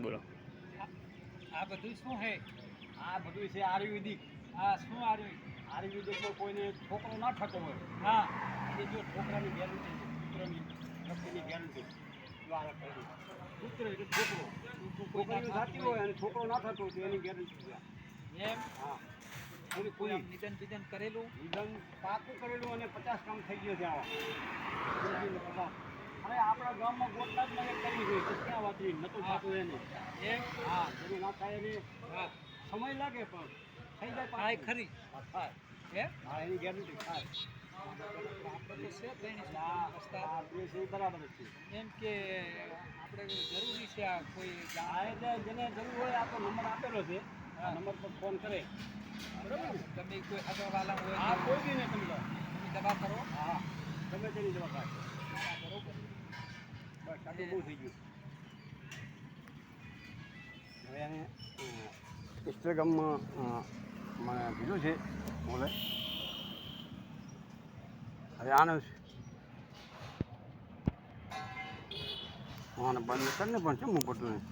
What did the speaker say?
બોલો. આ બધું શું છે? આ બધું છે આયુર્વેદિક. આ શું આયુર્વેદિકમાં કોઈને છોકરો ના થતો હોય, હા એ જો છોકરાની ગેરંટી છે, પુત્રની શક્તિની ગેરંટી દ્વારા કરી. પુત્ર એટલે છોકરો, છોકરીઓ થતી હોય અને છોકરો ના થતો હોય તો એની ગેરંટી છે. એમ હા, એની કોઈ કોઈ આમ નિધન બિધન કરેલું? નિધન પાકું કરેલું અને 50 કામ થઈ ગયો છે આવા. હવે આપણા ગામમાં ગોટલાદમાં એક કરી હોય તો ક્યાં વાત નહીં, નતું થતું એને. એમ હા, જેને ના થાય એને હા સમય લાગે પણ થઈ જાય થાય પાછું. ખરી હા, થાય. એમ હા, એની ગેરંટી થાય. આપણે તો છે તેની આ રસ્તા આ બે છે એ બરાબર જ છે. એમ કે આપણે જરૂરી છે આ કોઈ આ જાણ એટલે જેને જરૂર હોય આપણો નંબર આપેલો છે, આ નંબર પર ફોન કરે. બરાબર ને? તમે કોઈ હગવાલા હોય હા, તો કોઈ બી નહીં તમે લો. તમે દવા કરો હા, ગમે તેની દવા ખાય. બરોબર બસ આટલું બહુ થઈ ગયું. હવે એને ઇન્સ્ટાગ્રામમાં મને કીધું છે બોલે. હવે આને બંધ કરીને પણ શું પડતું નહીં.